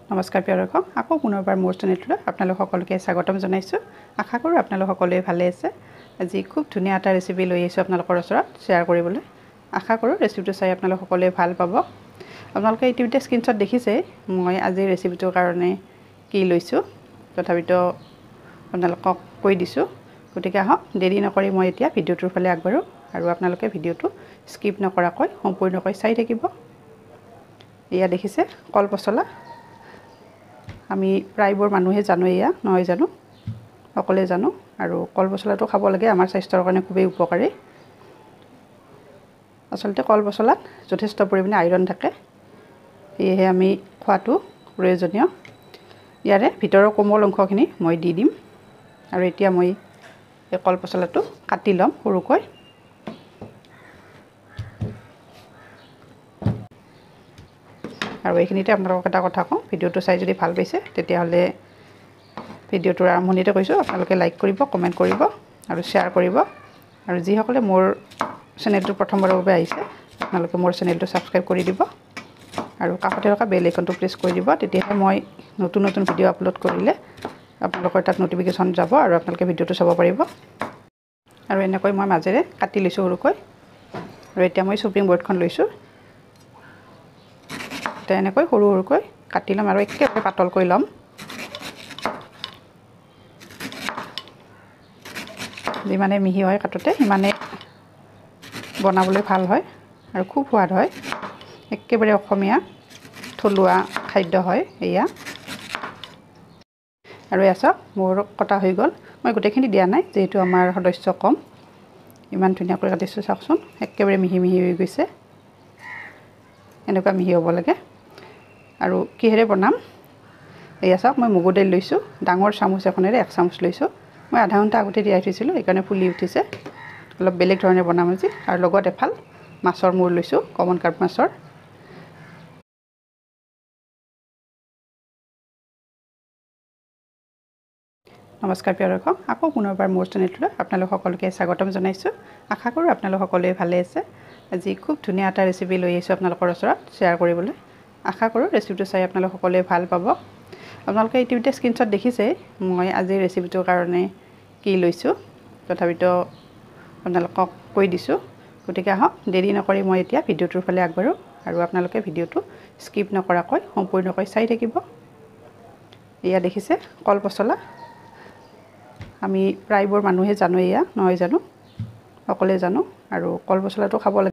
নমস্কাৰ প্ৰিয় দৰ্শক, আকৌ পুনৰবাৰ মোৰ চেনেলটোলৈ আপোনালোক সকলোকে স্বাগতম জনাইছোঁ। আশা কৰোঁ আপোনালোক সকলোৱে ভালে আছে। আজি খুব ধুনীয়া এটা ৰেচিপি লৈ আহিছোঁ আপোনালোকৰ ওচৰত শ্বেয়াৰ কৰিবলৈ। আশা কৰোঁ ৰেচিপিটো চাই আপোনালোক সকলোৱে ভাল পাব। আপোনালোকে ইউটিউবতে স্ক্ৰীনশ্বট দেখিছেই মই আজিৰ ৰেচিপিটোৰ কাৰণে কি লৈছোঁ, তথাপিতো আপোনালোকক কৈ দিছোঁ। গতিকে আহক দেৰি নকৰি মই এতিয়া ভিডিঅ'টোৰ ফালে আগবাঢ়োঁ আৰু আপোনালোকে ভিডিঅ'টো স্কিপ নকৰাকৈ সম্পূৰ্ণকৈ চাই থাকিব। এয়া দেখিছে কল পচলা। আমি প্ৰায়বোৰ মানুহে জানো, এয়া নহয় জানো, সকলোৱে জানো। আৰু কল পচলাটো খাব লাগে, আমাৰ স্বাস্থ্যৰ কাৰণে খুবেই উপকাৰী। আচলতে কল পচলাত যথেষ্ট পৰিমাণে আইৰণ থাকে, সেয়েহে আমি খোৱাটো প্ৰয়োজনীয়। ইয়াৰে ভিতৰৰ কোমল অংশখিনি মই দি দিম। আৰু এতিয়া মই এই কল পচলাটো কাটি ল'ম সৰুকৈ। আৰু এইখিনিতে আপোনালোকক এটা কথা কওঁ, ভিডিঅ'টো চাই যদি ভাল পাইছে তেতিয়াহ'লে ভিডিঅ'টোৰ আৰম্ভণিতে কৈছোঁ আপোনালোকে লাইক কৰিব, কমেণ্ট কৰিব আৰু শ্বেয়াৰ কৰিব। আৰু যিসকলে মোৰ চেনেলটো প্ৰথমবাৰৰ বাবে আহিছে আপোনালোকে মোৰ চেনেলটো ছাবস্ক্ৰাইব কৰি দিব আৰু কাষতে থকা বেল আইকনটো প্ৰেছ কৰি দিব। তেতিয়াহে মই নতুন নতুন ভিডিঅ' আপলোড কৰিলে আপোনালোকৰ তাত নটিফিকেশ্যন যাব আৰু আপোনালোকে ভিডিঅ'টো চাব পাৰিব। আৰু এনেকৈ মই মাজেৰে কাটি লৈছোঁ সৰুকৈ। আৰু এতিয়া মই চপিং বৰ্ডখন লৈছোঁ। এনেকৈ সৰু সৰুকৈ কাটি ল'ম আৰু একেবাৰে পাতলকৈ ল'ম। যিমানে মিহি হয় কাটোতে সিমানে বনাবলৈ ভাল হয় আৰু খুব সোৱাদ হয়। একেবাৰে অসমীয়া থলুৱা খাদ্য হয় এয়া। আৰু এয়া চাওক মোৰ কটা হৈ গ'ল। মই গোটেইখিনি দিয়া নাই যিহেতু আমাৰ সদস্য কম। ইমান ধুনীয়াকৈ কাটিছোঁ চাওকচোন, একেবাৰে মিহি মিহি হৈ গৈছে। এনেকুৱা মিহি হ'ব লাগে। আৰু কিহেৰে বনাম এয়া চাওক, মই মগু দাইল লৈছোঁ। ডাঙৰ চামুচ এখনেৰে 1 চামুচ লৈছোঁ। মই আধা ঘণ্টা আগতে তিয়াই থৈছিলোঁ, সেইকাৰণে ফুলি উঠিছে। অলপ বেলেগ ধৰণে বনাম আজি। আৰু লগত এফাল মাছৰ মূৰ লৈছোঁ, কমন কাৰ্প মাছৰ। নমস্কাৰ প্ৰিয় দৰ্শক, আকৌ পুনৰবাৰ মোৰ চেনেলটোলৈ আপোনালোক সকলোকে স্বাগতম জনাইছোঁ। আশা কৰোঁ আপোনালোক সকলোৱে ভালে আছে। আজি খুব ধুনীয়া এটা ৰেচিপি লৈ আহিছোঁ আপোনালোকৰ ওচৰত শ্বেয়াৰ কৰিবলৈ। আশা কৰোঁ ৰেচিপিটো চাই আপোনালোক সকলোৱে ভাল পাব। আপোনালোকে ইউটিউবতে স্ক্ৰীনশ্বট দেখিছেই মই আজিৰ ৰেচিপিটোৰ কাৰণে কি লৈছোঁ, তথাপিতো আপোনালোকক কৈ দিছোঁ। গতিকে আহক দেৰি নকৰি মই এতিয়া ভিডিঅ'টোৰ ফালে আগবাঢ়োঁ আৰু আপোনালোকে ভিডিঅ'টো স্কিপ নকৰাকৈ সম্পূৰ্ণকৈ চাই থাকিব। এয়া দেখিছে কল পচলা। আমি প্ৰায়বোৰ মানুহে জানো, এয়া নহয় জানো, সকলোৱে জানো। আৰু কল পচলাটো খাব লাগে।